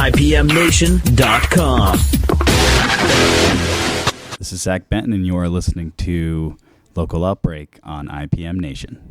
ipmNation.com. This is Zach Benton, and you are listening to Local Outbreak on IPM Nation.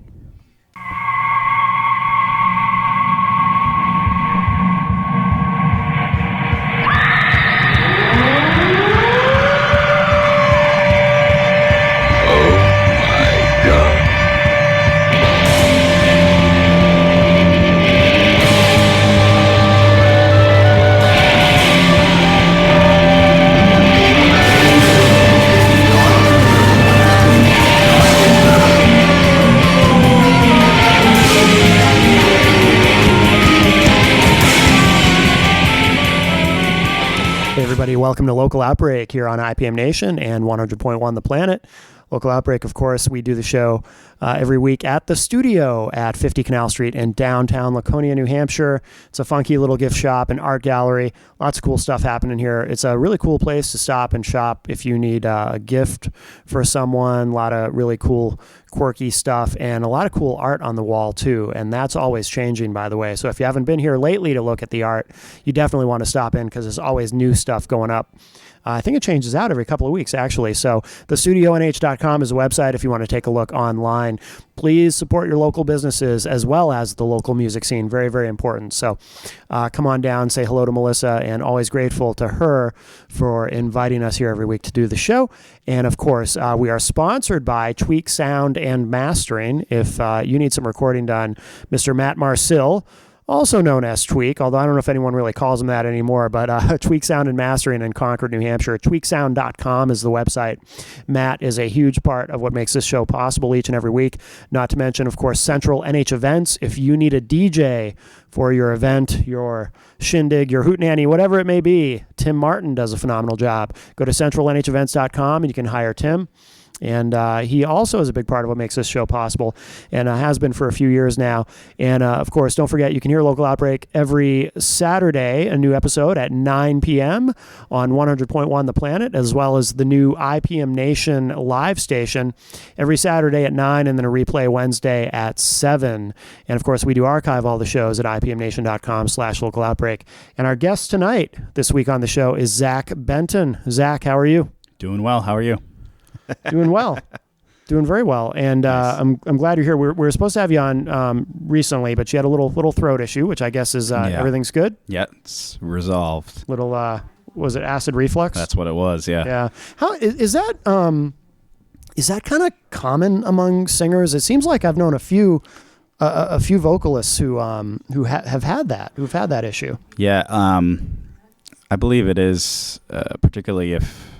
Everybody, welcome to Local Outbreak here on IPM Nation and 100.1 The Planet. Local Outbreak, of course, we do the show every week at the studio at 50 Canal Street in downtown Laconia, New Hampshire. It's a funky little gift shop and art gallery. Lots of cool stuff happening here. It's a really cool place to stop and shop if you need a gift for someone. A lot of really cool, quirky stuff and a lot of cool art on the wall, too. And that's always changing, by the way. So if you haven't been here lately to look at the art, you definitely want to stop in because there's always new stuff going up. I think it changes out every couple of weeks, actually. So thestudionh.com is a website if you want to take a look online. Please support your local businesses as well as the local music scene. Very, very important. So come on down, say hello to Melissa, and always grateful to her for inviting us here every week to do the show. And, of course, we are sponsored by Tweak Sound and Mastering. If you need some recording done, Mr. Matt Marcil, also known as Tweak, although I don't know if anyone really calls him that anymore, but Tweak Sound and Mastering in Concord, New Hampshire. Tweaksound.com is the website. Matt is a huge part of what makes this show possible each and every week. Not to mention, of course, Central NH Events. If you need a DJ for your event, your shindig, your hootenanny, whatever it may be, Tim Martin does a phenomenal job. Go to centralnhevents.com and you can hire Tim. And he also is a big part of what makes this show possible and has been for a few years now. And, of course, don't forget, you can hear Local Outbreak every Saturday, a new episode at 9 p.m. on 100.1 The Planet, as well as the new IPM Nation live station every Saturday at 9 and then a replay Wednesday at 7. And, of course, we do archive all the shows at ipmnation.com/Local Outbreak. And our guest tonight this week on the show is Zach Benton. Zach, how are you? Doing well. How are you? Doing well. Doing very well. And nice. I'm glad you're here. We were supposed to have you on recently, but you had a little throat issue, which I guess is everything's good? Yeah, it's resolved. Little, was it acid reflux? That's what it was, yeah. Yeah. How is that kind of common among singers? It seems like I've known a few vocalists who have had that issue. Yeah, I believe it is, particularly if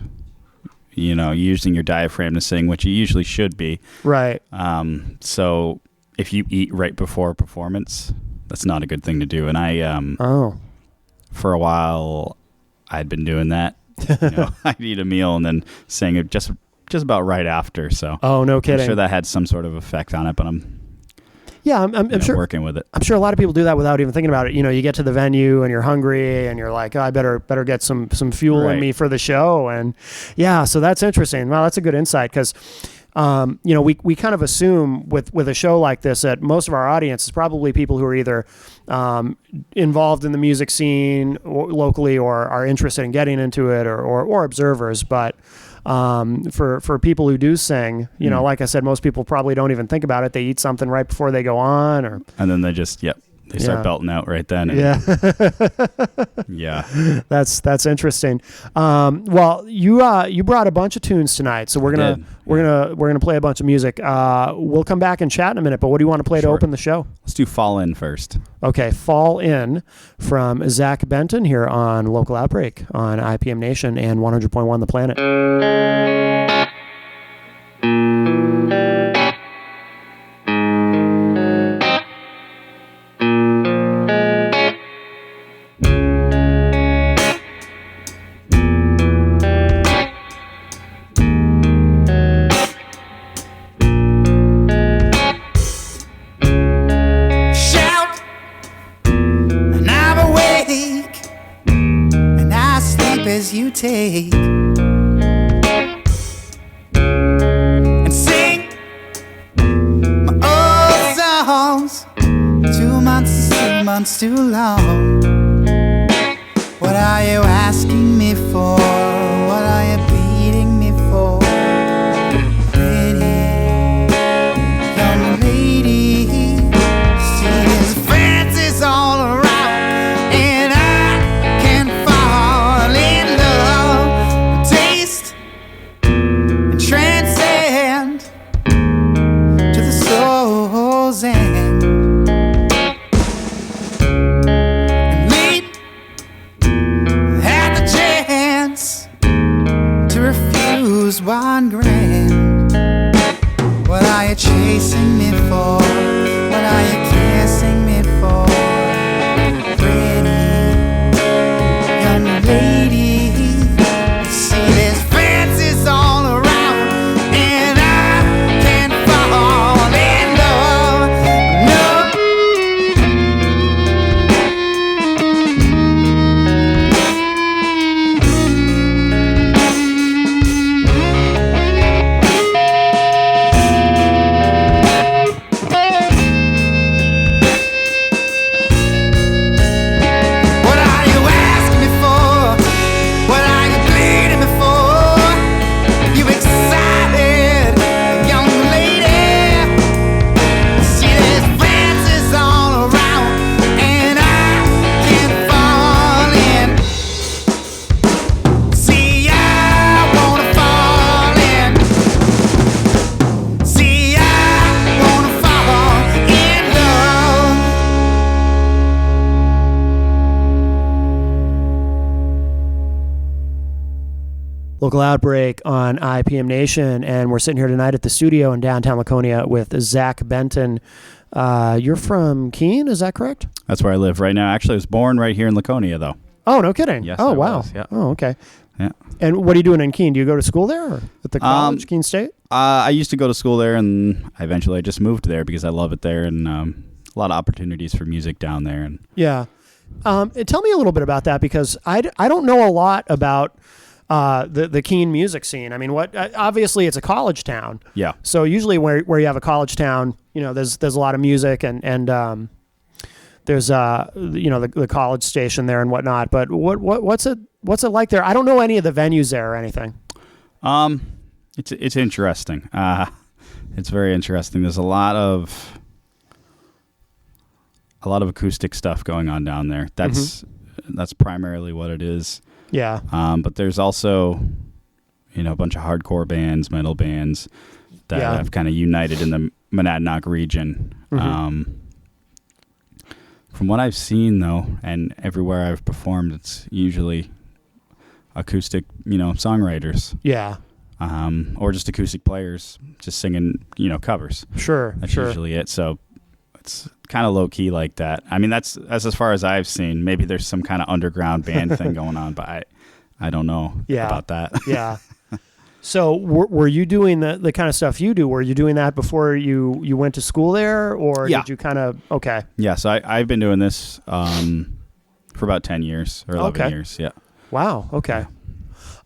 using your diaphragm to sing, which you usually should be. Right. So if you eat right before a performance, that's not a good thing to do. And I, for a while, I'd been doing that. I'd eat a meal and then sing it just about right after. So. Oh, no kidding. I'm sure that had some sort of effect on it, but I'm sure working with it. I'm sure a lot of people do that without even thinking about it. You get to the venue and you're hungry and you're like, I better get some fuel in me for the show. And yeah, so that's interesting. Well, that's a good insight because, we kind of assume with a show like this that most of our audience is probably people who are either involved in the music scene locally or are interested in getting into it or observers. But for people who do sing, like I said, most people probably don't even think about it. They eat something right before they go on, and then they just they start belting out right then. Yeah. Yeah. That's interesting. Well, you brought a bunch of tunes tonight, so we're gonna play a bunch of music. We'll come back and chat in a minute, but what do you want to play to open the show? Let's do Fall In first. Okay, Fall In from Zach Benton here on Local Outbreak on IPM Nation and 100.1 The Planet. You take and sing my old songs. 2 months too long. What are you asking me for? What are you beating me for? Pretty young lady, see there's fancies all around, and I can fall in love, taste and transcend to the soul's end. And meet had the chance to refuse 1 grand. What are you chasing me for? What are you kissing me for? Pretty young lady, see there's fancies all around, and I can't fall in love. No. What are you asking me for? What are you bleeding me for? You excited, young lady? See there's fancies all around, and I can't fall in. See I wanna fall in. See I wanna fall in love. Local Outbreak on ipmNation, and we're sitting here tonight at the studio in downtown Laconia with Zach Benton. You're from Keene, is that correct? That's where I live right now. Actually, I was born right here in Laconia, though. Oh, no kidding. Yes, oh, I wow. was, yeah. Oh, okay. Yeah. And what are you doing in Keene? Do you go to school there or at the college, Keene State? I used to go to school there, and eventually I just moved there because I love it there, and a lot of opportunities for music down there. And Yeah. Tell me a little bit about that, because I don't know a lot about the Keene music scene. I mean, obviously it's a college town. yeah, So usually where you have a college town, there's a lot of music and there's the college station there and whatnot. But what's it like there? I don't know any of the venues there or anything. it's interesting. It's very interesting. There's a lot of acoustic stuff going on down there. That's primarily what it is. Yeah. But there's also, a bunch of hardcore bands, metal bands that have kind of united in the Monadnock region. From what I've seen, though, and everywhere I've performed, it's usually acoustic, songwriters. Yeah. Or just acoustic players just singing, covers. Sure. That's usually it. So it's kind of low key like that. I mean, that's as far as I've seen. Maybe there's some kind of underground band thing going on, but I don't know about that. Yeah. So were you doing the kind of stuff you do? Were you doing that before you went to school there, or did you kind of okay? Yeah. So I've been doing this for about 10 years or 11 years. Yeah. Wow. Okay.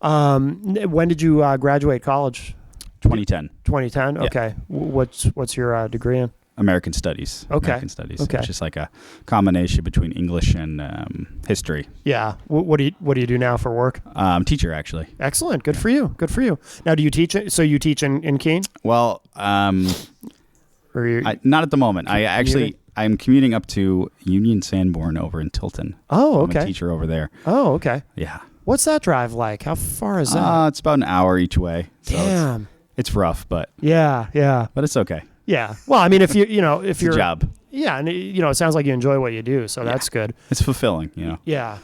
When did you graduate college? 2010. 2010. Okay. What's your degree in? American Studies. Okay. American Studies. Okay. It's just like a combination between English and history. Yeah. What do you do now for work? Teacher, actually. Excellent. Good for you. Good for you. Now, do you teach? So you teach in Keene? Well, Or not at the moment. I'm commuting up to Union Sanborn over in Tilton. Oh, okay. I'm a teacher over there. Oh, okay. Yeah. What's that drive like? How far is that? It's about an hour each way. So Damn. It's rough, but Yeah. but it's okay. Yeah. Well, I mean, if you're It's a job. Yeah, and it sounds like you enjoy what you do, so that's good. It's fulfilling, Yeah.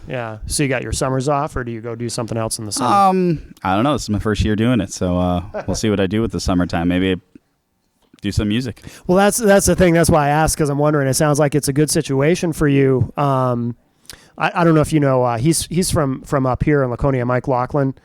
So you got your summers off, or do you go do something else in the summer? I don't know. This is my first year doing it, so we'll see what I do with the summertime. Maybe I do some music. Well, that's the thing. That's why I asked, because I'm wondering. It sounds like it's a good situation for you. I don't know if you know. He's from up here in Laconia, Mike Laughlin.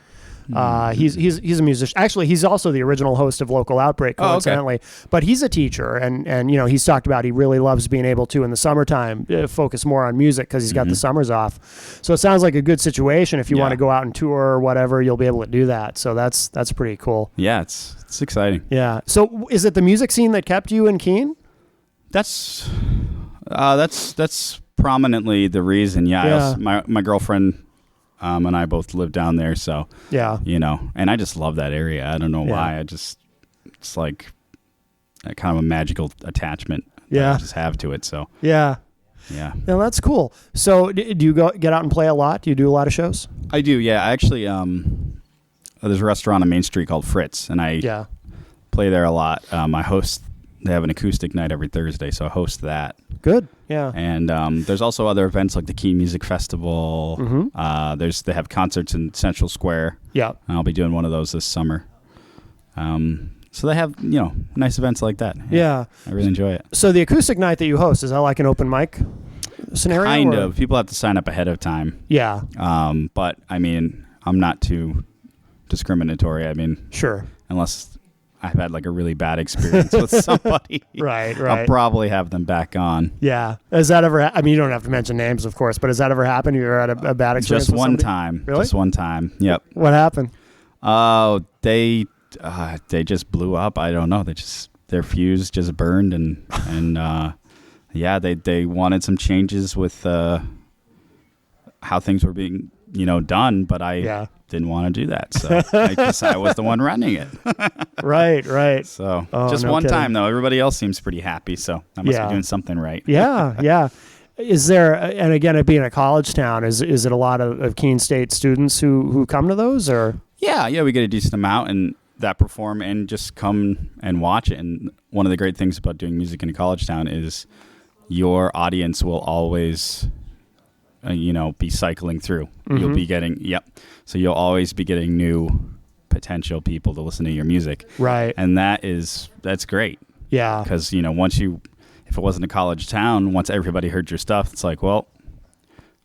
He's a musician. Actually, he's also the original host of Local Outbreak, coincidentally. But he's a teacher, and he's talked about he really loves being able to in the summertime focus more on music because he's got the summers off. So it sounds like a good situation. If you want to go out and tour or whatever, you'll be able to do that. So that's pretty cool. Yeah, it's exciting. Yeah. So is it the music scene that kept you in Keene? That's prominently the reason. Yeah. My girlfriend and I both live down there, so yeah, and I just love that area. I don't know why. It's like a kind of a magical attachment that I just have to it. So yeah. No, that's cool. So do you get out and play a lot? Do you do a lot of shows? I do. Yeah, I actually there's a restaurant on Main Street called Fritz, and I play there a lot. I host. They have an acoustic night every Thursday, so I host that. Good, yeah. And there's also other events like the Key Music Festival. Mm-hmm. They have concerts in Central Square. Yeah, I'll be doing one of those this summer. So they have nice events like that. Yeah, I really enjoy it. So the acoustic night that you host, is that like an open mic scenario? Kind of. People have to sign up ahead of time. Yeah. But I mean, I'm not too discriminatory. I mean, sure. Unless I've had like a really bad experience with somebody. Right. I'll probably have them back on. Yeah. Has that ever, I mean, you don't have to mention names, of course, but has that ever happened? You ever had a bad experience Just with one somebody? time. Really? Just one time. Yep. What happened? Oh, they just blew up. I don't know. Their fuse just burned and they wanted some changes with how things were being, done, but I didn't want to do that. So I guess I was the one running it. Right. So just one time though. Everybody else seems pretty happy, so I must be doing something right. Yeah. Is there, and again, it being a college town, is it a lot of Keene State students who come to those, or? Yeah, we get a decent amount and that perform and just come and watch it. And one of the great things about doing music in a college town is your audience will always be cycling through. Mm-hmm. You'll be getting, so you'll always be getting new potential people to listen to your music. Right. And that's great. Yeah. Because, if it wasn't a college town, once everybody heard your stuff, it's like, well,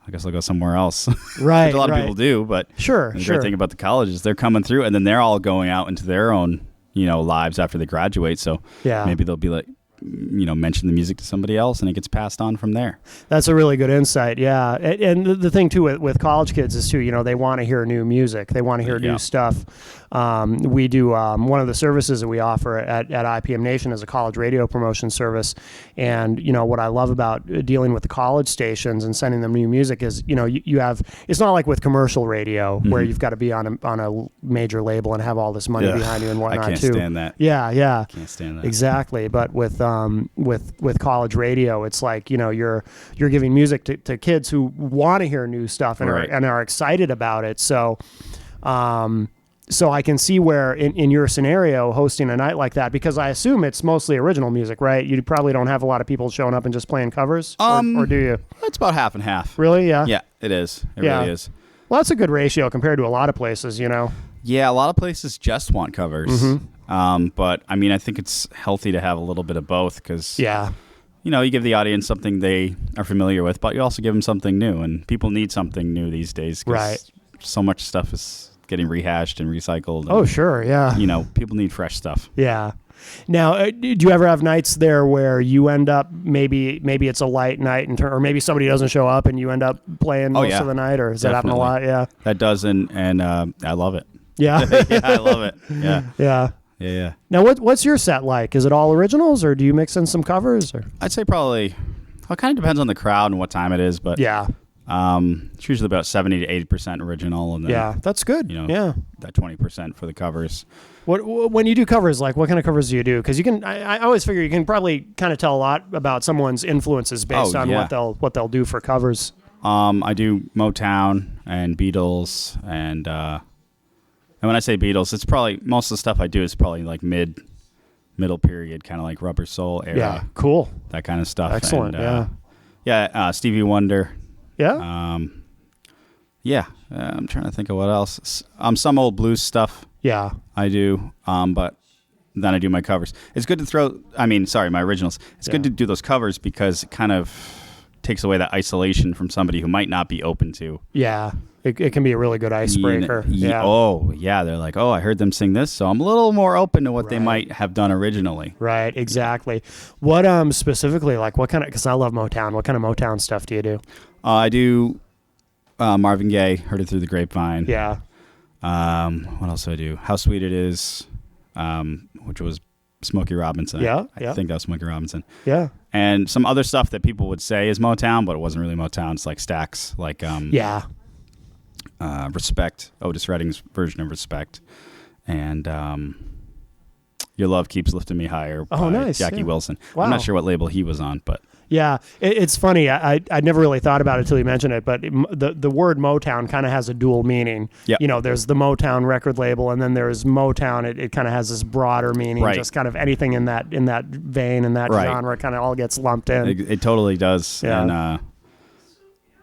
I guess I'll go somewhere else. Right. Which a lot of people do, but the great thing about the college is they're coming through and then they're all going out into their own, lives after they graduate. So maybe they'll be like, mention the music to somebody else and it gets passed on from there. That's a really good insight. Yeah. And the thing too with college kids is too, they want to hear new music. They want to hear new stuff. We do one of the services that we offer at ipmNation is a college radio promotion service. And, what I love about dealing with the college stations and sending them new music is, you have, it's not like with commercial radio where you've got to be on a major label and have all this money behind you and whatnot I can't too. stand that. Yeah. Can't stand that. Exactly. But with college radio, it's like, you're giving music to kids who want to hear new stuff and are excited about it. So I can see where in your scenario hosting a night like that, because I assume it's mostly original music, right? You probably don't have a lot of people showing up and just playing covers, or do you? It's about half and half. Really? Yeah. Yeah, it is. It really is. Well, that's a good ratio compared to a lot of places, Yeah, a lot of places just want covers. Mm-hmm. But I mean, I think it's healthy to have a little bit of both because, you give the audience something they are familiar with, but you also give them something new, and people need something new these days. Right. So much stuff is getting rehashed and recycled. And, oh, sure. Yeah. People need fresh stuff. Yeah. Now, do you ever have nights there where you end up, maybe it's a light night, or maybe somebody doesn't show up and you end up playing most of the night, or does that happen a lot? Yeah. That does, and I love it. Yeah. Yeah, I love it. Yeah. Yeah. Now, what's your set like? Is it all originals, or do you mix in some covers? Or? I'd say probably, it kind of depends on the crowd and what time it is, but it's usually about 70 to 80% original, and then that's good. That 20% for the covers. When you do covers, like what kind of covers do you do? Because you can, I always figure you can probably kind of tell a lot about someone's influences based on what they'll do for covers. I do Motown and Beatles, and when I say Beatles, it's probably most of the stuff I do is probably like middle period, kind of like Rubber Soul era. Yeah, cool. That kind of stuff. Excellent. And, Stevie Wonder. Yeah. I'm trying to think of what else. Some old blues stuff. Yeah. I do. But then I do my covers. It's good to my originals. It's good to do those covers because it kind of takes away that isolation from somebody who might not be open to. Yeah. It can be a really good icebreaker. Yeah. Oh, yeah. They're like, I heard them sing this, so I'm a little more open to what they might have done originally. Right. Exactly. What specifically, like what kind of, because I love Motown. What kind of Motown stuff do you do? I do Marvin Gaye, Heard It Through the Grapevine. Yeah. What else do I do? How Sweet It Is, which was Smokey Robinson. Yeah. I think that was Smokey Robinson. Yeah. And some other stuff that people would say is Motown, but it wasn't really Motown. It's like Stax, like Respect, Otis Redding's version of Respect, and Your Love Keeps Lifting Me Higher by nice. Jackie Wilson. Wow. I'm not sure what label he was on, but... Yeah, it's funny. I'd never really thought about it until you mentioned it, but the word Motown kind of has a dual meaning. Yep. You know, there's the Motown record label, and then there's Motown. It kind of has this broader meaning. Right. Just kind of anything in that vein, in that Right. genre, kind of all gets lumped in. It totally does. Yeah.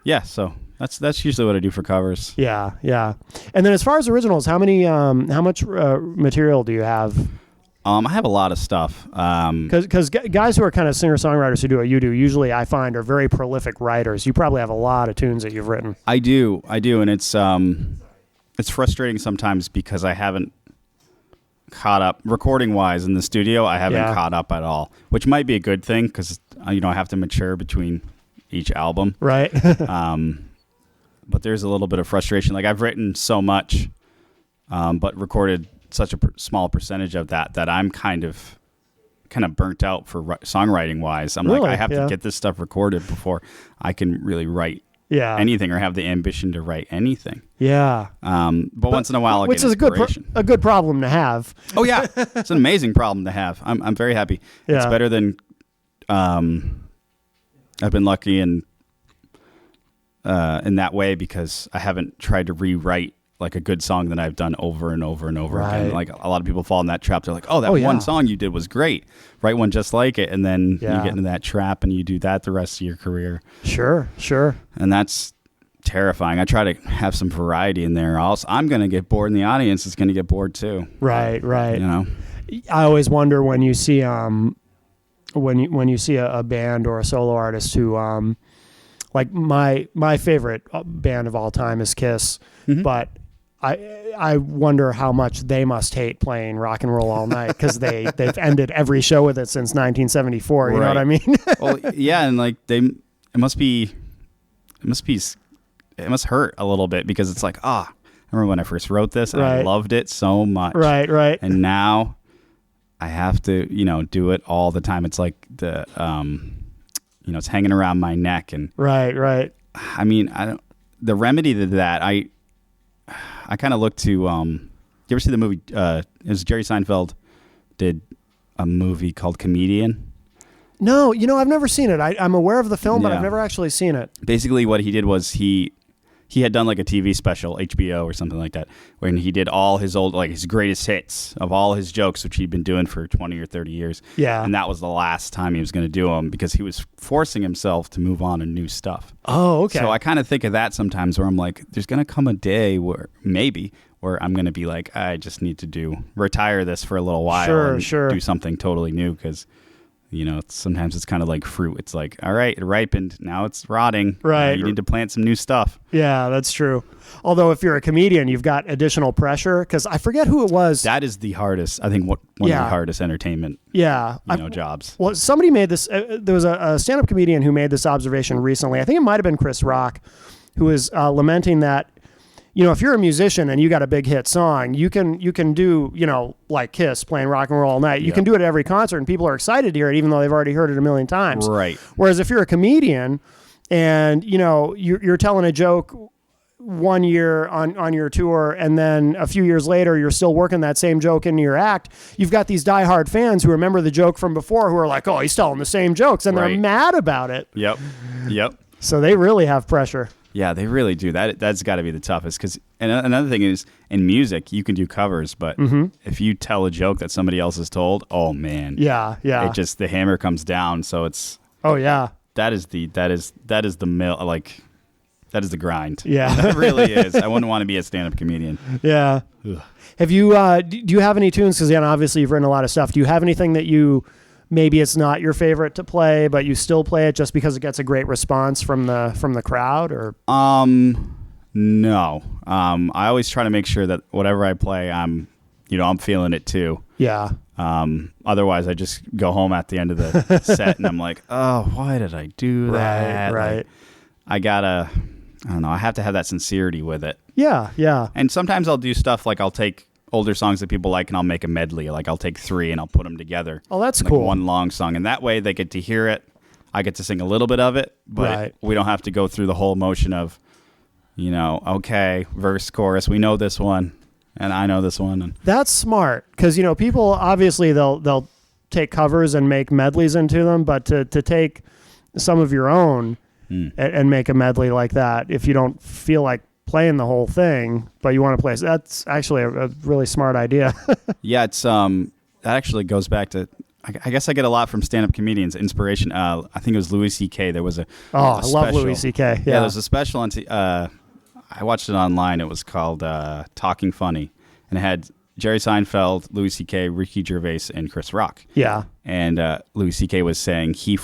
And so that's usually what I do for covers. Yeah, yeah. And then as far as originals, how much material do you have? I have a lot of stuff. Because guys who are kind of singer-songwriters who do what you do, usually I find are very prolific writers. You probably have a lot of tunes that you've written. I do, and it's frustrating sometimes because I haven't caught up recording-wise in the studio. I haven't caught up at all, which might be a good thing because I have to mature between each album. Right. But there's a little bit of frustration. Like I've written so much, but recorded such a small percentage of that I'm kind of burnt out for songwriting wise. I'm really? like, I have to get this stuff recorded before I can really write anything or have the ambition to write anything. Yeah. But once in a while, I'll which get is inspiration. a good problem to have. Oh yeah, it's an amazing problem to have. I'm very happy. Yeah. It's better than I've been lucky in that way because I haven't tried to rewrite like a good song that I've done over and over and over again. Like a lot of people fall in that trap. They're like, oh, that one song you did was great. Write one just like it. And then you get into that trap and you do that the rest of your career. Sure. And that's terrifying. I try to have some variety in there. Also, I'm going to get bored and the audience is going to get bored too. Right. You know, I always wonder when you see, when you see a band or a solo artist who, like my favorite band of all time is Kiss, but I wonder how much they must hate playing Rock and Roll All Night because they've ended every show with it since 1974. You know what I mean? Well, yeah, and like it must hurt a little bit because it's like, I remember when I first wrote this and I loved it so much. Right. And now I have to, do it all the time. It's like the it's hanging around my neck and right. I mean, the remedy to that, I kind of look to, you ever see the movie, it was Jerry Seinfeld did a movie called Comedian. No, I've never seen it. I'm aware of the film, but I've never actually seen it. Basically what he did was he had done like a TV special, HBO or something like that, when he did all his old, like his greatest hits of all his jokes, which he'd been doing for 20 or 30 years. Yeah. And that was the last time he was going to do them because he was forcing himself to move on to new stuff. Oh, okay. So I kind of think of that sometimes where I'm like, there's going to come a day where I'm going to be like, I just need to retire this for a little while and do something totally new because sometimes it's kind of like fruit. It's like, all right, it ripened. Now it's rotting. Right. You need to plant some new stuff. Yeah, that's true. Although if you're a comedian, you've got additional pressure because I forget who it was. That is the hardest. I think one of the hardest entertainment. Jobs. Well, somebody made this. There was a stand-up comedian who made this observation recently. I think it might have been Chris Rock, who was lamenting that. If you're a musician and you got a big hit song, you can do, like Kiss playing Rock and Roll All Night. You can do it at every concert and people are excited to hear it even though they've already heard it a million times. Right. Whereas if you're a comedian and, you're telling a joke 1 year on your tour and then a few years later you're still working that same joke into your act, you've got these diehard fans who remember the joke from before who are like, oh, he's telling the same jokes and they're mad about it. Yep. So they really have pressure. Yeah, they really do. That's got to be the toughest. And another thing is, in music, you can do covers, but if you tell a joke that somebody else has told, oh man, yeah, the hammer comes down. So it's that is the mill, like that is the grind. Yeah, it really is. I wouldn't want to be a stand-up comedian. Yeah. Ugh. Have you? Do you have any tunes? Because obviously you've written a lot of stuff. Do you have anything that you? Maybe it's not your favorite to play, but you still play it just because it gets a great response from the crowd, or no. I always try to make sure that whatever I play, I'm feeling it too. Yeah. Otherwise, I just go home at the end of the set and I'm like, oh, why did I do that? Right. Like, I don't know. I have to have that sincerity with it. Yeah. And sometimes I'll do stuff like I'll take older songs that people like and I'll make a medley. Like I'll take 3 and I'll put them together. Oh, that's like cool. One long song. And that way they get to hear it. I get to sing a little bit of it, but we don't have to go through the whole motion of Okay, verse, chorus, we know this one, and I know this one. And that's smart, because people obviously they'll take covers and make medleys into them, but to take some of your own and make a medley like that, if you don't feel like playing the whole thing, but you want to play, that's actually a really smart idea. Yeah, it's that actually goes back to, I guess I get a lot from stand-up comedians. Inspiration. I think it was Louis C.K. There was I love Louis C.K. Yeah, there was a special on. I watched it online. It was called Talking Funny, and it had Jerry Seinfeld, Louis C.K., Ricky Gervais, and Chris Rock. Yeah. And Louis C.K. was saying he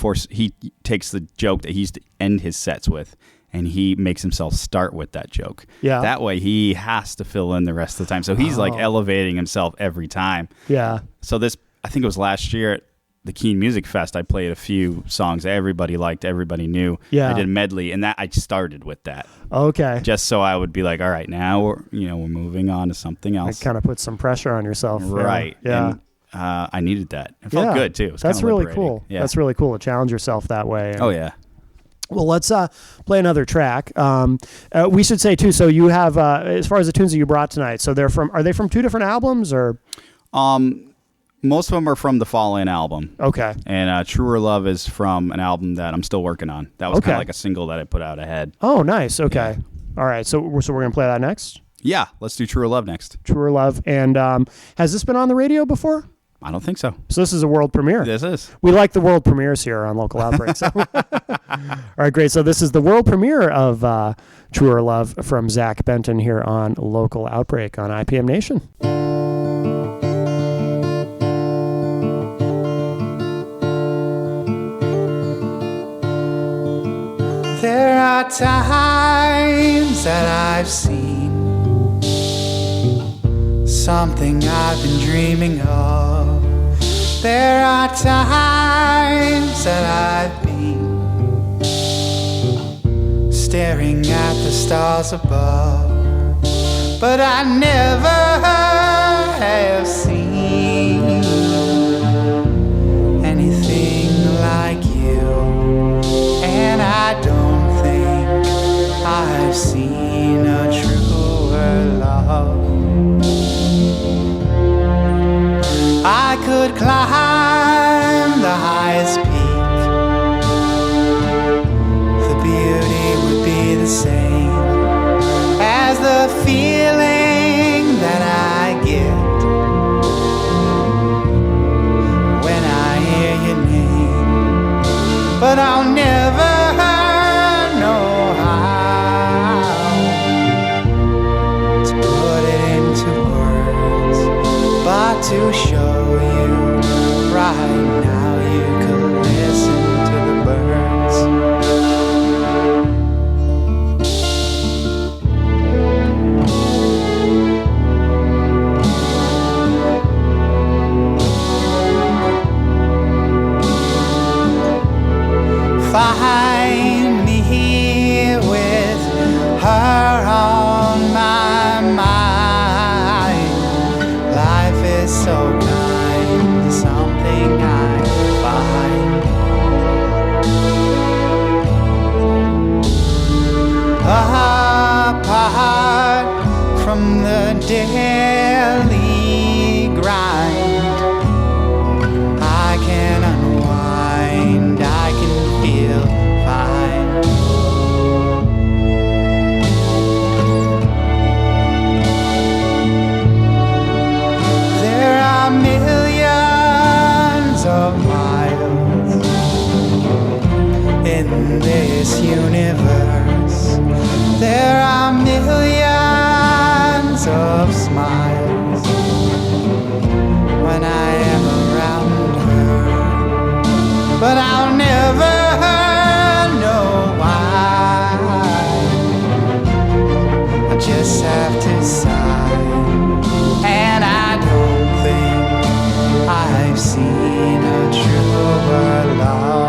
takes the joke that he used to end his sets with, and he makes himself start with that joke. Yeah. That way he has to fill in the rest of the time. So he's like elevating himself every time. Yeah. So I think it was last year at the Keene Music Fest, I played a few songs everybody liked, everybody knew. Yeah. I did a medley, and that I started with that. Okay. Just so I would be like, all right, now we're moving on to something else. It kind of puts some pressure on yourself. Right. Yeah. And, I needed that. It felt good too. It was That's really liberating. cool. Yeah. That's really cool to challenge yourself that way. Oh yeah. Well, let's play another track. We should say too. So you have, as far as the tunes that you brought tonight, so are they from two different albums or? Most of them are from the Fall In album. Okay. And Truer Love is from an album that I'm still working on. That was kind of like a single that I put out ahead. Oh, nice. Okay. Yeah. All right. So we're going to play that next? Yeah. Let's do Truer Love next. Truer Love. And has this been on the radio before? I don't think so. So this is a world premiere. This is. We like the world premieres here on Local Outbreak. So. All right, great. So this is the world premiere of Truer Love from Zach Benton here on Local Outbreak on ipmNation. There are times that I've seen something I've been dreaming of. There are times that I've been staring at the stars above, but I never have seen anything like you, and I don't I've seen a truer love. I could climb the highest peak, the beauty would be the same as the feeling that I get when I hear your name, but I'll never know to show you right now. You could listen to the birds. Find me here with her on my mind. Life is so kind, something I find. Apart from the daily grind, I can unwind, I can feel fine. There are millions of miles in this universe. There are millions of smiles when I am around her, but I'll never know why. I just have to sigh, and I don't think I've seen a truer love.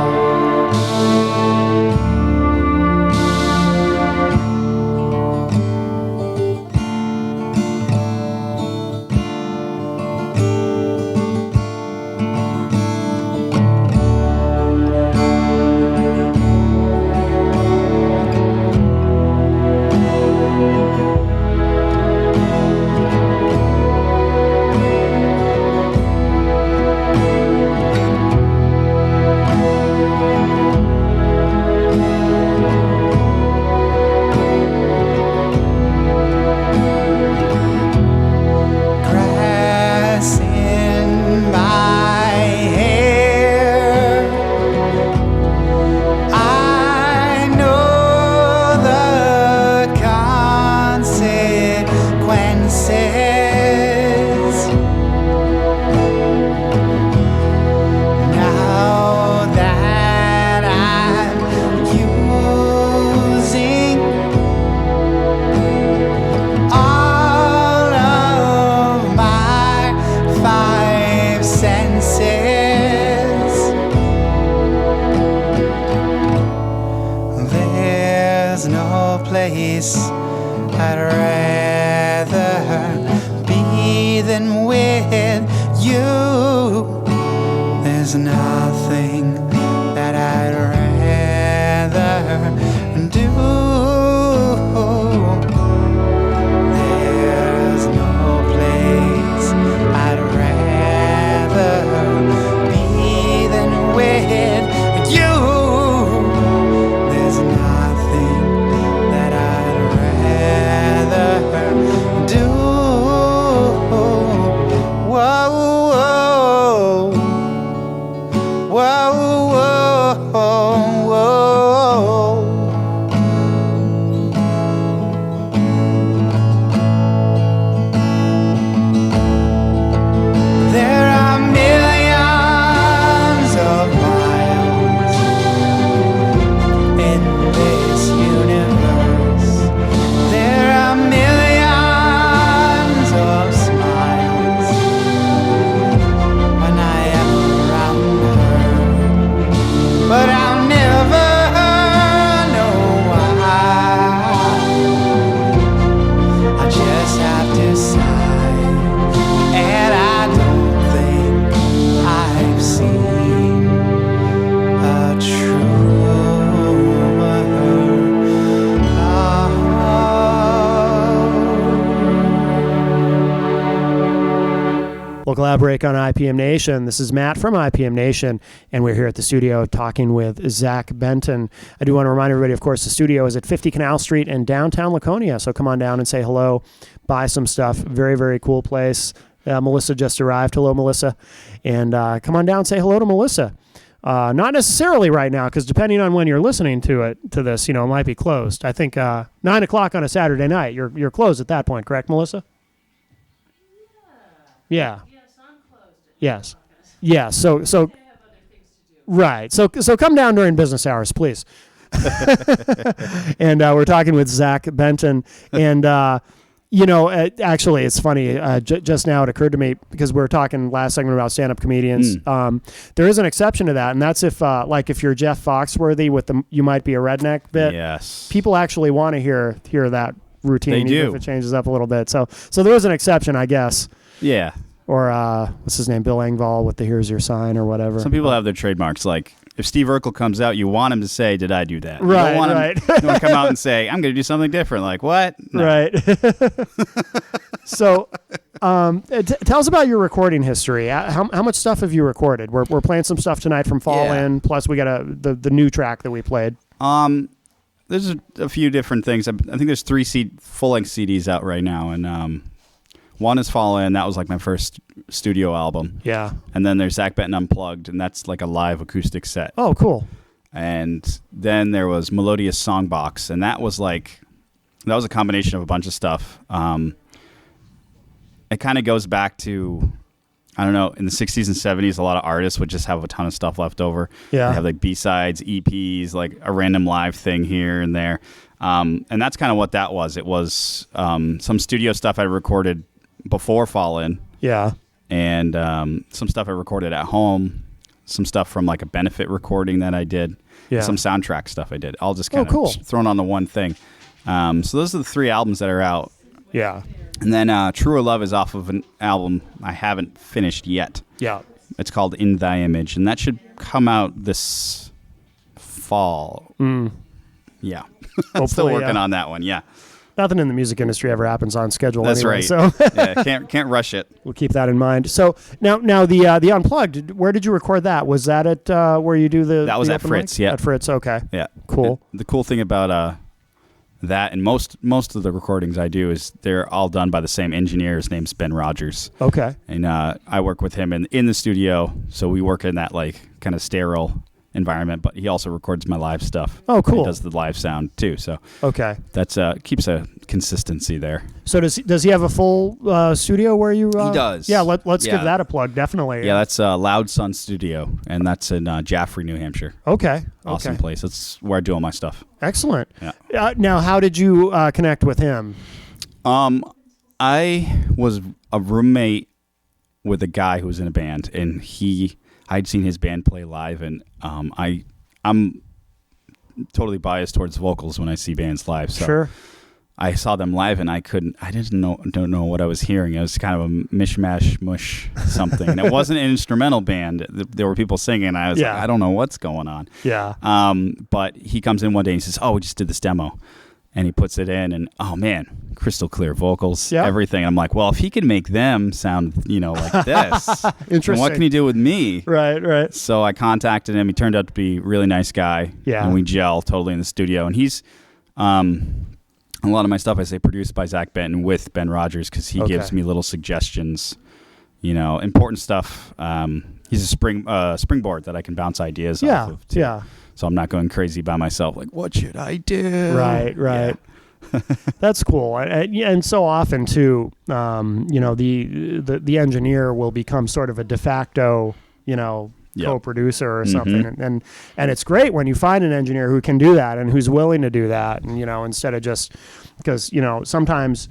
peace. I'd rather be than with you. There's nothing that I'd rather do. There's no place I'd rather be than with you. There's nothing that I'd rather do. Whoa, whoa, whoa, whoa. There are millions of miles in this universe. There are millions of smiles when I am around her, but I'll never know why. I just have to sigh, and I don't think I've seen a truer. Local Outbreak on ipmNation. This is Matt from ipmNation, and we're here at the studio talking with Zach Benton. I do want to remind everybody, of course, the studio is at 50 Canal Street in downtown Laconia, so come on down and say hello, buy some stuff. Very, very cool place. Melissa just arrived. Hello, Melissa. And come on down and say hello to Melissa. Not necessarily right now, because depending on when you're listening to this, it might be closed. I think 9 o'clock on a Saturday night, you're closed at that point, correct, Melissa? Yeah. Yes. Yeah. So right. So come down during business hours, please. And we're talking with Zach Benton, and actually, it's funny. Just now, it occurred to me because we were talking last segment about stand-up comedians. There is an exception to that, and that's if you're Jeff Foxworthy with the "You Might Be a Redneck" bit. Yes. People actually want to hear that routine, They even do. if it changes up a little bit. So there is an exception, I guess. Yeah. Or what's his name, Bill Engvall with the "Here's Your Sign" or whatever. Some people have their trademarks. Like if Steve Urkel comes out, you want him to say, "Did I do that?" Right, you don't want right. him, you want to come out and say, "I'm going to do something different." Like what? No. Right. So, tell us about your recording history. How much stuff have you recorded? We're playing some stuff tonight from Fall Yeah. In. Plus, we got the new track that we played. There's a few different things. I think there's 3 full-length CDs out right now, and one is Fall In. That was like my first studio album. Yeah. And then there's Zach Benton Unplugged, and that's like a live acoustic set. Oh, cool. And then there was Melodious Songbox, and that was a combination of a bunch of stuff. It kind of goes back to, I don't know, in the 60s and 70s, a lot of artists would just have a ton of stuff left over. Yeah. They have like B-sides, EPs, like a random live thing here and there. And that's kind of what that was. It was some studio stuff I recorded before Fall In. Yeah. And some stuff I recorded at home, some stuff from like a benefit recording that I did, Yeah. some soundtrack stuff I did, all just kind cool. of thrown on the one thing. So those are the 3 albums that are out. Yeah. And then Truer Love is off of an album I haven't finished yet. Yeah. It's called In Thy Image, and that should come out this fall. Yeah. I'm still Hopefully, working on that one, yeah. Nothing in the music industry ever happens on schedule. That's anyway, right. So Yeah, can't rush it. we'll keep that in mind. So now the Unplugged, where did you record that? Was that at where you do the? That was the at open Fritz, mic? yeah. At Fritz, okay. Yeah. Cool. And the cool thing about that and most of the recordings I do is they're all done by the same engineer. His name's Ben Rogers. Okay. And I work with him in the studio, so we work in that like kind of sterile environment, but he also records my live stuff. Oh, cool. He does the live sound too, so Okay. that's keeps a consistency there. So does he have a full studio where you? He does. Yeah. Let's Yeah. give that a plug. Definitely. Yeah, that's Loud Sun Studio, and that's in Jaffrey, New Hampshire. Okay. Awesome Okay. place. That's where I do all my stuff. Excellent. Yeah. Now, how did you connect with him? I was a roommate with a guy who was in a band, and I'd seen his band play live, and I'm totally biased towards vocals when I see bands live. So Sure. I saw them live and don't know what I was hearing. It was kind of a mishmash mush something. And it wasn't an instrumental band. There were people singing. And I was like, I don't know what's going on. Yeah. But he comes in one day and he says, we just did this demo. And he puts it in and, oh man, crystal clear vocals, everything. I'm like, well, if he can make them sound, like this, then what can he do with me? Right. So I contacted him. He turned out to be a really nice guy. Yeah. And we gel totally in the studio. And he's, a lot of my stuff I say produced by Zach Benton with Ben Rogers because he gives me little suggestions, important stuff. He's a springboard that I can bounce ideas off of too. Yeah. So I'm not going crazy by myself. Like, what should I do? Right. Yeah. That's cool. And so often too, the engineer will become sort of a de facto, co-producer or something. And it's great when you find an engineer who can do that and who's willing to do that. And, instead of just because, sometimes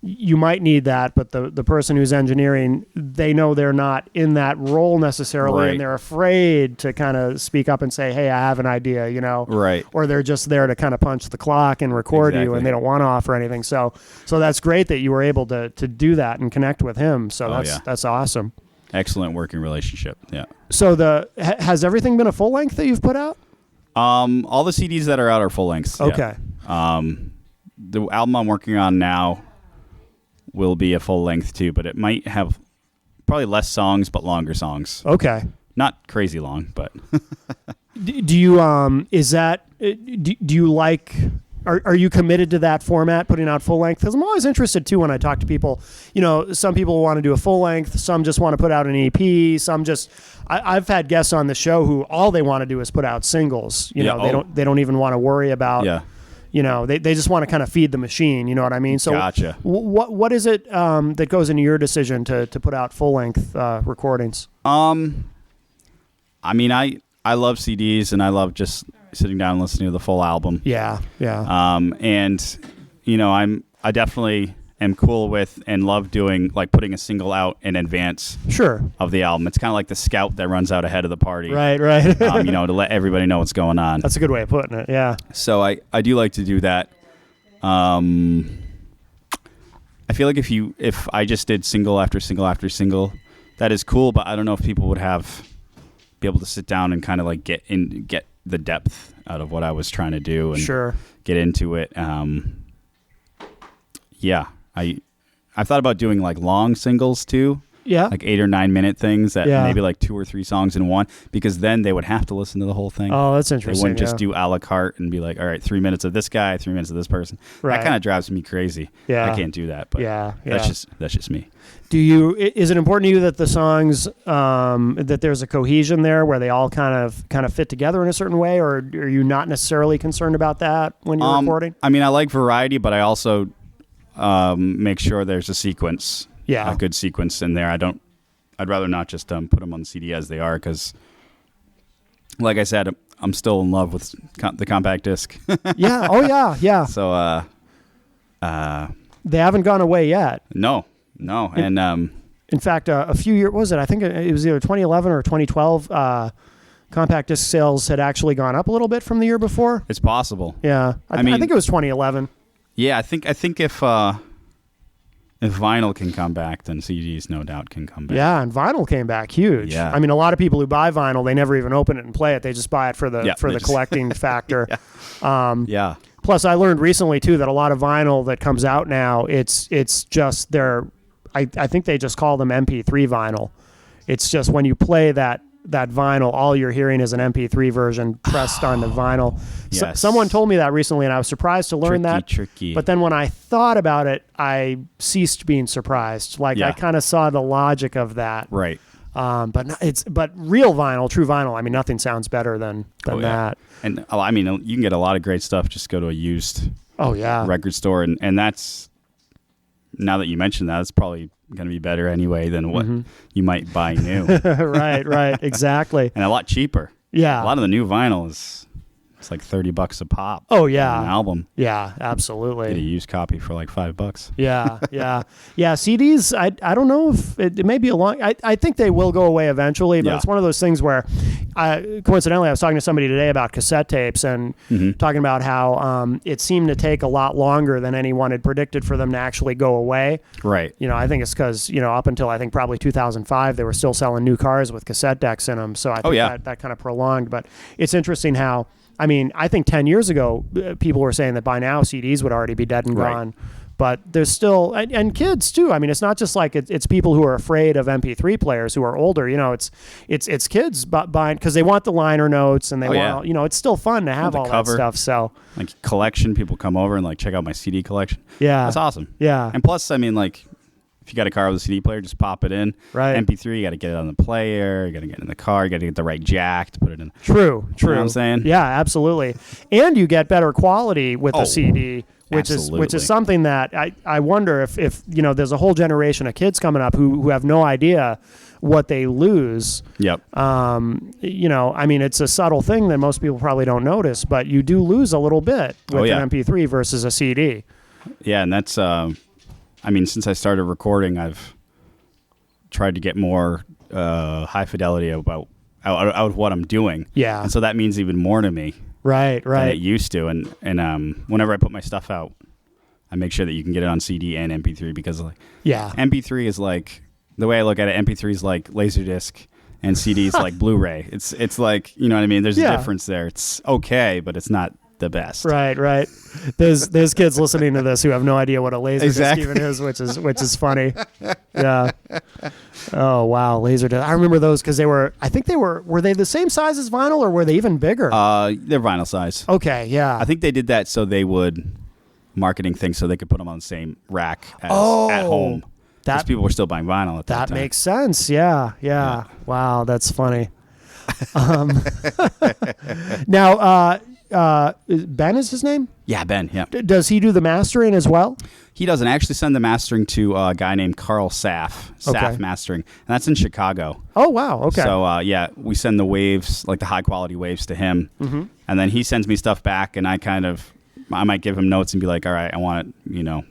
you might need that, but the person who's engineering, they know they're not in that role necessarily, and they're afraid to kind of speak up and say, hey, I have an idea, Right. Or they're just there to kind of punch the clock and record you, and they don't want to offer anything. So that's great that you were able to do that and connect with him. So that's awesome. Excellent working relationship. Yeah. So has everything been a full length that you've put out? All the CDs that are out are full lengths. Okay. Yeah. The album I'm working on now will be a full length too, but it might have probably less songs but longer songs. Okay. Not crazy long, but do you do you like, are you committed to that format, putting out full length? Because I'm always interested too when I talk to people. Some people want to do a full length, some just want to put out an EP, some just. I've had guests on the show who all they want to do is put out singles. They don't even want to worry about. Yeah. They just want to kind of feed the machine. You know what I mean? So gotcha. What is it that goes into your decision to put out full length recordings? I mean, I love CDs and I love just sitting down and listening to the full album. Yeah. And I definitely am cool with and love doing like putting a single out in advance. Sure. Of the album. It's kind of like the scout that runs out ahead of the party. Right. To let everybody know what's going on. That's a good way of putting it. Yeah. So I do like to do that. I feel like if I just did single after single after single, that is cool, but I don't know if people would be able to sit down and kind of like get the depth out of what I was trying to do and get into it. I've thought about doing like long singles too. Yeah. Like 8 or 9 minute things that maybe like 2 or 3 songs in one, because then they would have to listen to the whole thing. Oh, that's interesting. They wouldn't just do a la carte and be like, all right, 3 minutes of this guy, 3 minutes of this person. Right. That kind of drives me crazy. Yeah. I can't do that, but that's just me. Is it important to you that the songs, that there's a cohesion there where they all kind of fit together in a certain way, or are you not necessarily concerned about that when you're recording? I mean, I like variety, but I also make sure there's a sequence. Yeah. A good sequence in there. I'd rather not just put them on the CD as they are, because like I said, I'm still in love with the compact disc. Yeah. Oh yeah. So they haven't gone away yet. No. And in fact, a few years, was it? I think it was either 2011 or 2012. Compact disc sales had actually gone up a little bit from the year before. It's possible. Yeah. I think it was 2011. Yeah, I think if vinyl can come back, then CDs no doubt can come back. Yeah, and vinyl came back huge. Yeah. I mean, a lot of people who buy vinyl, they never even open it and play it. They just buy it for the collecting factor. Yeah. Plus, I learned recently too that a lot of vinyl that comes out now, it's just I think they just call them MP3 vinyl. It's just when you play that vinyl, all you're hearing is an MP3 version pressed onto vinyl. Yes. Someone told me that recently, and I was surprised to learn that. Tricky. But then when I thought about it, I ceased being surprised. I kind of saw the logic of that. Right. But real vinyl, true vinyl, I mean, nothing sounds better than that. And I mean, you can get a lot of great stuff. Just go to a used record store, and that's, now that you mention that, it's probably going to be better anyway than what you might buy new. Right, exactly. And a lot cheaper. Yeah. A lot of the new vinyl is It's like $30 a pop. Oh yeah, an album. Yeah, absolutely. Get a used copy for like $5. Yeah. CDs. I don't know if it may be a long. I think they will go away eventually, but it's one of those things where, coincidentally, I was talking to somebody today about cassette tapes and talking about how it seemed to take a lot longer than anyone had predicted for them to actually go away. Right. I think it's because up until I think probably 2005, they were still selling new cars with cassette decks in them. So I think that kind of prolonged. But it's interesting how. I mean, I think 10 years ago, people were saying that by now CDs would already be dead and gone. But there's still, and kids too. I mean, it's not just like it's people who are afraid of MP3 players who are older. It's kids buying because they want the liner notes and they want, it's still fun to have all cover. that stuff. So like collection, people come over and like check out my CD collection. Yeah, that's awesome. Yeah, and plus, I mean, like if you got a car with a CD player, just pop it in. Right. MP3, you got to get it on the player. You got to get it in the car. You got to get the right jack to put it in. True. You know what I'm saying? Yeah, absolutely. And you get better quality with the CD. Which is something that I wonder if there's a whole generation of kids coming up who have no idea what they lose. Yep. I mean, it's a subtle thing that most people probably don't notice, but you do lose a little bit with an MP3 versus a CD. Yeah, and that's I mean, since I started recording, I've tried to get more high fidelity out of what I'm doing. Yeah. And so that means even more to me. Right. Than it used to. And whenever I put my stuff out, I make sure that you can get it on CD and MP3 because MP3 is like, the way I look at it, MP3 is like Laserdisc and CD is like Blu-ray. It's like, you know what I mean? There's a difference there. It's okay, but it's not the best. Right. There's kids listening to this who have no idea what a Laserdisc even is, which is funny. Yeah. Oh wow, Laserdisc. I remember those because were they the same size as vinyl or were they even bigger? They're vinyl size. Okay, yeah. I think they did that so they would marketing things so they could put them on the same rack as at home. Because people were still buying vinyl at that time. That makes sense. Yeah. Wow, that's funny. Now, Ben is his name? Yeah, Ben, yeah. Does he do the mastering as well? He doesn't. Actually send the mastering to a guy named Carl Saff Mastering, and that's in Chicago. Oh, wow, okay. So, we send the waves, like the high-quality waves to him, and then he sends me stuff back, and I might give him notes and be like, all right, I want to,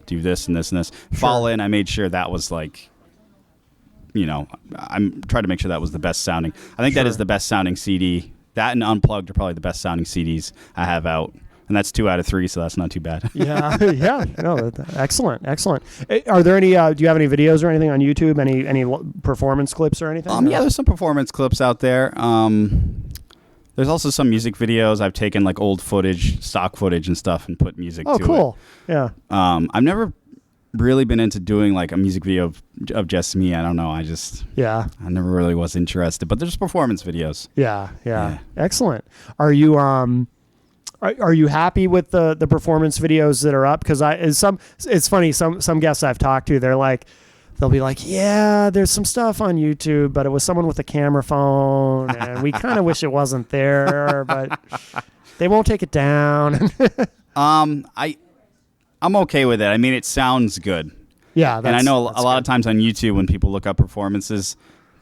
do this and this and this. Sure. Fall in, I made sure that was like, I'm trying to make sure that was the best sounding. I think that is the best sounding CD. That and Unplugged are probably the best sounding CDs I have out. And that's 2 out of 3, so that's not too bad. Yeah. No, excellent. Are there any? Do you have any videos or anything on YouTube? Any performance clips or anything? Yeah, there's some performance clips out there. There's also some music videos. I've taken like old footage, stock footage, and stuff, and put music to it. Oh, cool. Yeah. I've never really been into doing like a music video of just me. I don't know. I never really was interested. But there's performance videos. Yeah. Excellent. Are you Are you happy with the performance videos that are up? Because it's funny. Some guests I've talked to, they'll be like, yeah, there's some stuff on YouTube, but it was someone with a camera phone, and we kind of wish it wasn't there, but they won't take it down. I'm okay with it. I mean, it sounds good. Yeah, and I know a lot of times on YouTube when people look up performances,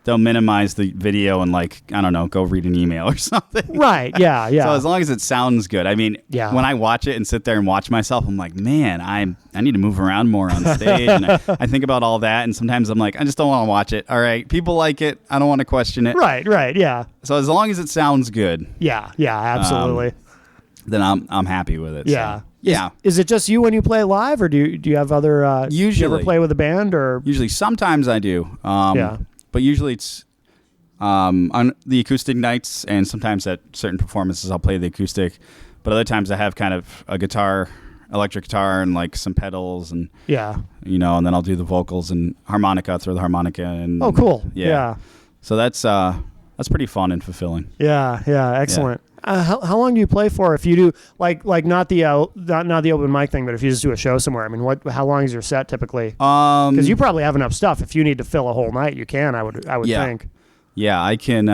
they'll minimize the video and go read an email or something. Right, yeah. So as long as it sounds good. I mean, when I watch it and sit there and watch myself, I'm like, man, I need to move around more on stage. And I think about all that, and sometimes I'm like, I just don't want to watch it. All right, people like it. I don't want to question it. Right, yeah. So as long as it sounds good. Yeah, absolutely. Then I'm happy with it. Yeah. So. Yeah. Is it just you when you play live, or do you have other? Usually, do you ever play with a band, or usually sometimes I do. But usually it's on the acoustic nights, and sometimes at certain performances I'll play the acoustic. But other times I have kind of a guitar, electric guitar, and like some pedals, and and then I'll do the vocals and harmonica, throw the harmonica, and oh, cool, yeah. So that's pretty fun and fulfilling. Yeah, excellent. Yeah. How long do you play for? If you do like not the open mic thing, but if you just do a show somewhere, I mean, how long is your set typically? Because you probably have enough stuff. If you need to fill a whole night, you can. I would think. Yeah, I can.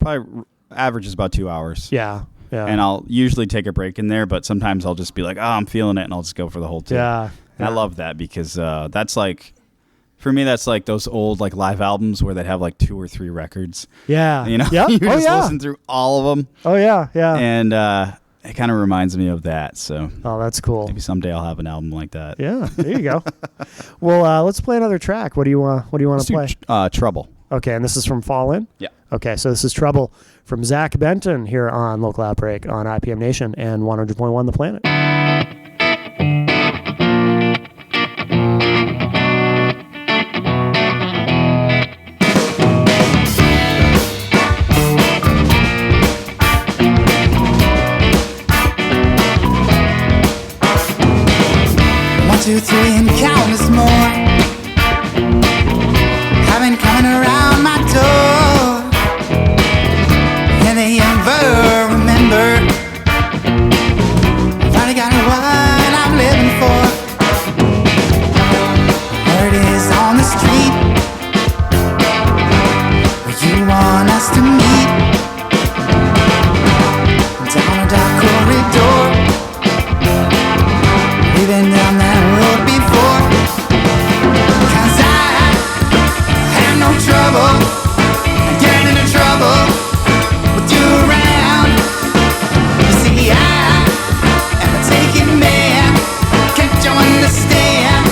Probably average is about 2 hours. Yeah. And I'll usually take a break in there, but sometimes I'll just be like, oh, I'm feeling it, and I'll just go for the whole 2. Yeah. And I love that because that's like For me, that's like those old like live albums where they'd have like 2 or 3 records. Yeah. You know, yeah. you just listen through all of them. Oh yeah, yeah. And it kind of reminds me of that. So that's cool. Maybe someday I'll have an album like that. Yeah, there you go. Well, let's play another track. What do you want to play? Trouble. Okay, and this is from Fall In? Yeah. Okay, so this is Trouble from Zach Benton here on Local Outbreak on IPM Nation and 100.1 The Planet. One, two, three, and countless more have been coming around my door. Can they ever remember? Finally got what I'm living for. Word is on the street where you want us to meet. Down a dark corridor, we've been down that road before. 'Cause I have no trouble getting into trouble with you around. You see, I am a taking man, can't you understand?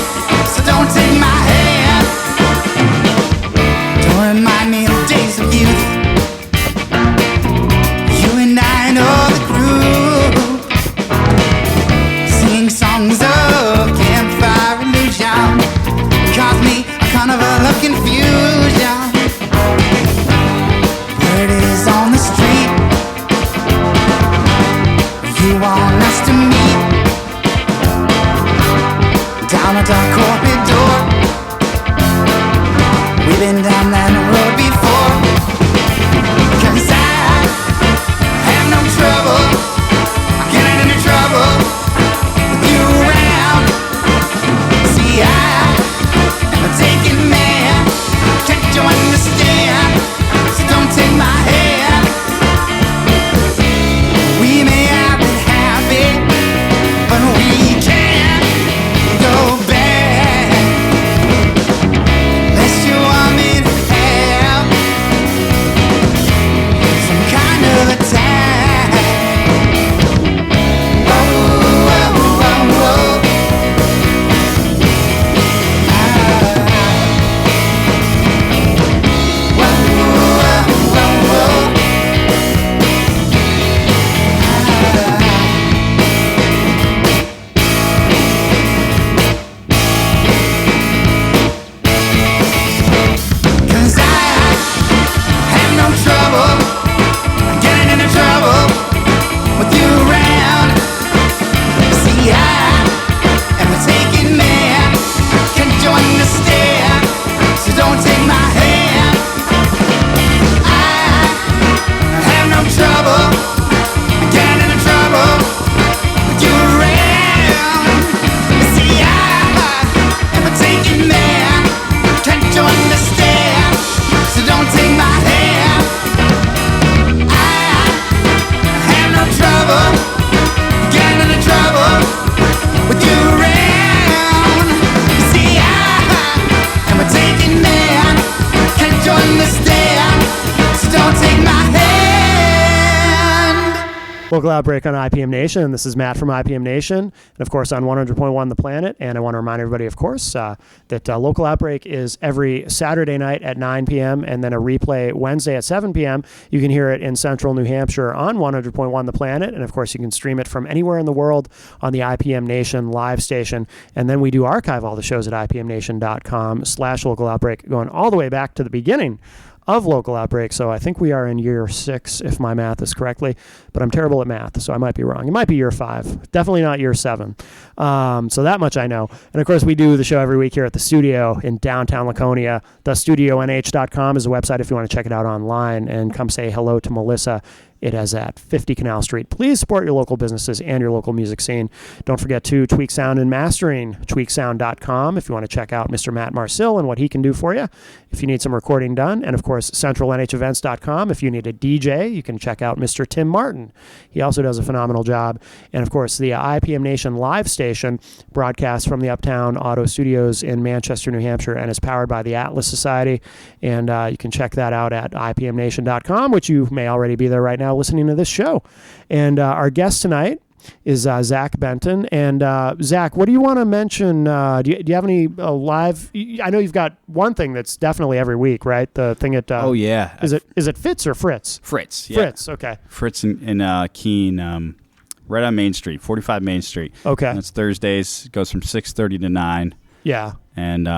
So don't take my hand. Don't remind me of days of youth. You and I know the groove, singing songs of campfire illusion. Caused me a carnival of confusion. Word is on the street, you want us to meet. Down a dark corridor, we've been down that road before. 'Cause I have no trouble getting into trouble with you around. See, I am a taking man, can't you understand? So don't take my hand. We may have been happy, but we can't go back. Unless you want me to have some kind of attack. Whoa, whoa, whoa, whoa. Cause I have no trouble getting into trouble with you around. See, I am a taking man, can't you understand? So don't take my hand. I have no trouble getting into trouble with you around. See, I am a taking man, can't you understand? So don't take my hand. I have no trouble getting into trouble with you around. See, I am a taking man, can't you understand? So don't take my hand. Local Outbreak on IPM Nation. This is Matt from IPM Nation, and of course on 100.1 The Planet. And I want to remind everybody, of course, that Local Outbreak is every Saturday night at 9 p.m. and then a replay Wednesday at 7 p.m. You can hear it in central New Hampshire on 100.1 The Planet, and of course you can stream it from anywhere in the world on the IPM Nation live station. And then we do archive all the shows at ipmnation.com/Local Outbreak, going all the way back to the beginning of Local Outbreak. So I think we are in year 6, if my math is correctly, but I'm terrible at math, so I might be wrong. It might be year 5, definitely not year 7. So that much I know. And of course, we do the show every week here at the studio in downtown Laconia. TheStudioNH.com is the website if you want to check it out online and come say hello to Melissa It is at 50 Canal Street. Please support your local businesses and your local music scene. Don't forget to Tweak Sound and Mastering, tweaksound.com if you want to check out Mr. Matt Marcil and what he can do for you if you need some recording done. And, of course, centralnhevents.com. If you need a DJ, you can check out Mr. Tim Martin. He also does a phenomenal job. And, of course, the ipmNation live station broadcasts from the Uptown Auto Studios in Manchester, New Hampshire, and is powered by the Atlas Society. And you can check that out at ipmNation.com, which you may already be there right now listening to this show. And our guest tonight is Zach Benton. And Zach, what do you want to mention? Do you have any live? I know you've got one thing that's definitely every week, right? The thing at oh yeah, is it Fitz or Fritz? Fritz, yeah. Fritz, okay. Fritz in Keene, right on Main Street, 45 Main Street. Okay, and it's Thursdays. It goes from 6:30 to 9. Yeah. And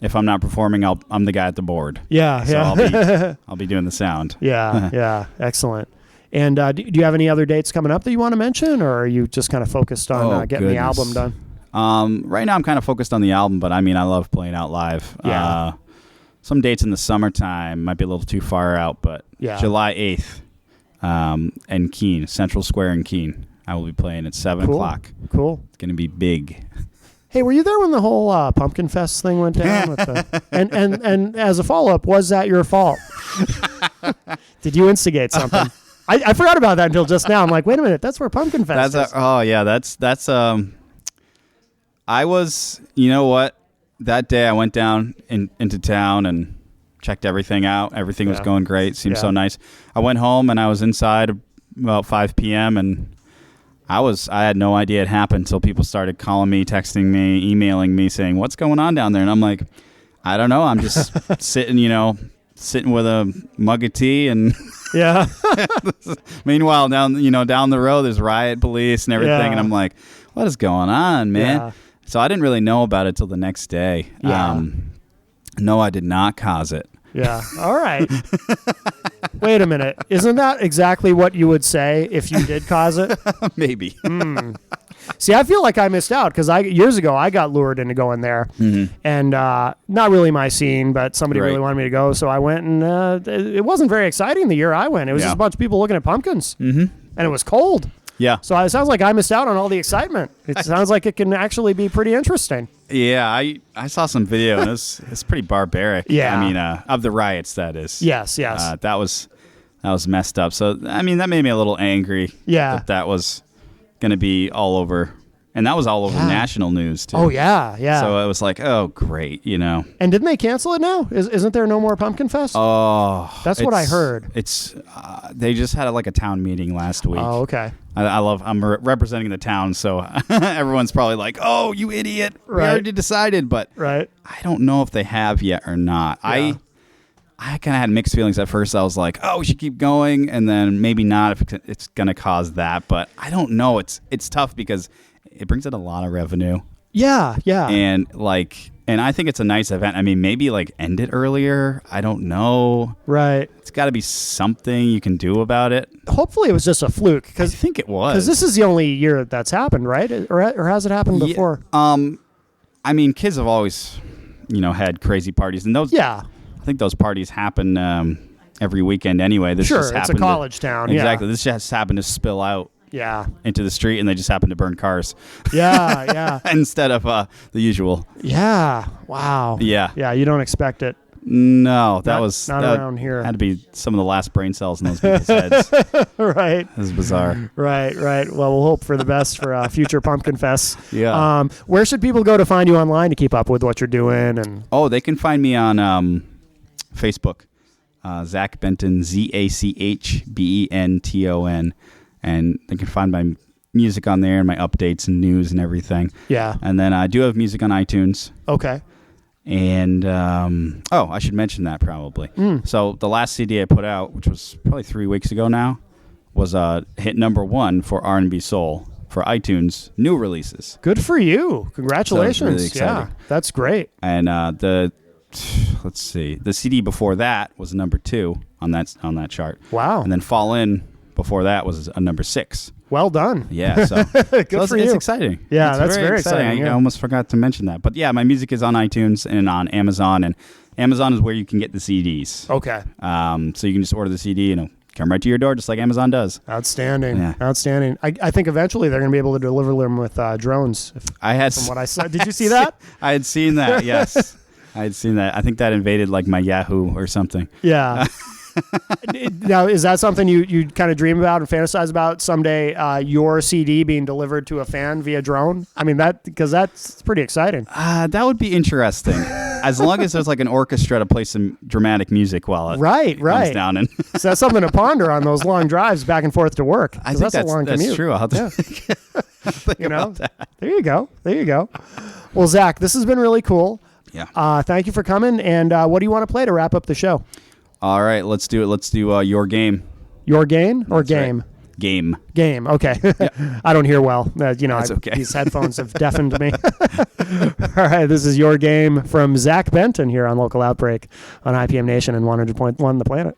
if I'm not performing, I'm the guy at the board. Yeah, so yeah. I'll be doing the sound. Yeah, yeah, excellent. And do you have any other dates coming up that you want to mention, or are you just kind of focused on getting the album done? Right now I'm kind of focused on the album, but I mean I love playing out live. Yeah. Some dates in the summertime might be a little too far out, but July 8th in Keene, Central Square in Keene. I will be playing at 7 o'clock. Cool. It's going to be big. Hey, were you there when the whole Pumpkin Fest thing went down? And as a follow-up, was that your fault? Did you instigate something? I forgot about that until just now. I'm like, wait a minute, that's where Pumpkin Fest is. That's I was, you know what? That day I went down into town and checked everything out. Everything was going great. Seemed so nice. I went home and I was inside about 5 p.m. and I had no idea it happened until people started calling me, texting me, emailing me saying, what's going on down there? And I'm like, I don't know. I'm just sitting with a mug of tea and yeah. Meanwhile, down the road, there's riot police and everything. Yeah. And I'm like, what is going on, man? Yeah. So I didn't really know about it till the next day. Yeah. No, I did not cause it. Yeah. All right. Wait a minute. Isn't that exactly what you would say if you did cause it? Maybe. See, I feel like I missed out because years ago I got lured into going there, and not really my scene, but somebody really wanted me to go, so I went, and it wasn't very exciting the year I went. It was just a bunch of people looking at pumpkins, and it was cold. Yeah. So it sounds like I missed out on all the excitement. It sounds like it can actually be pretty interesting. Yeah, I saw some video, and it's pretty barbaric. Yeah. I mean, of the riots, that is. Yes. That was messed up. So, I mean, that made me a little angry. Yeah. That was going to be all over. And that was all over national news, too. Oh, yeah. So it was like, oh, great, And didn't they cancel it now? Isn't there no more Pumpkin Fest? Oh. That's what I heard. It's they just had a town meeting last week. Oh, okay. I'm representing the town, so everyone's probably like, oh, you idiot. Right. We already decided, but I don't know if they have yet or not. Yeah. I kind of had mixed feelings at first. I was like, oh, we should keep going, and then maybe not if it's going to cause that. But I don't know. It's tough because it brings in a lot of revenue. Yeah. And I think it's a nice event. I mean, maybe end it earlier. I don't know. Right. It's got to be something you can do about it. Hopefully it was just a fluke. I think it was. Because this is the only year that's happened, right? Or has it happened before? I mean, kids have always, had crazy parties. And those, I think those parties happen every weekend anyway. This just it's a college town. Exactly. This just happened to spill out. Yeah. Into the street, and they just happen to burn cars. Yeah. Instead of the usual. Yeah. Wow. Yeah. Yeah, you don't expect it. No, not around here. Had to be some of the last brain cells in those people's heads. Right. It was bizarre. Right. Well, we'll hope for the best for future Pumpkin Fests. Yeah. Where should people go to find you online to keep up with what you're doing? And they can find me on Facebook. Zach Benton, ZachBenton. And they can find my music on there and my updates and news and everything. Yeah. And then I do have music on iTunes. Okay. And, I should mention that probably. So the last CD I put out, which was probably 3 weeks ago now, was hit #1 for R&B Soul for iTunes new releases. Good for you. Congratulations. So really exciting. Yeah, that's great. And let's see, the CD before that was #2 on that chart. Wow. And then Fall In before that was a #6. Well done. Yeah, so good for you. It's exciting. Yeah, that's very exciting. I almost forgot to mention that. But yeah, my music is on iTunes and on Amazon, and Amazon is where you can get the CDs. Okay. So you can just order the CD, come right to your door, just like Amazon does. Outstanding. Yeah. Outstanding. I think eventually they're going to be able to deliver them with drones. From what I saw. Did you see that? I had seen that, yes. I had seen that. I think that invaded like my Yahoo or something. Yeah. Now, is that something you kind of dream about and fantasize about someday, your CD being delivered to a fan via drone? I mean, because that's pretty exciting. That would be interesting. As long as there's like an orchestra to play some dramatic music while it comes down. And so that's something to ponder on those long drives back and forth to work. I think that's a long commute. True. I'll have to think about that. There you go. Well, Zach, this has been really cool. Yeah. Thank you for coming. And what do you want to play to wrap up the show? All right, let's do it. Let's do Your Game. Your Game or That's Game? Right. Game. Game. Okay. Yeah. I don't hear well. That's okay. These headphones have deafened me. All right, this is Your Game from Zach Benton here on Local Outbreak on ipmNation and 100.1 The Planet.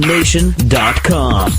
ipmNation.com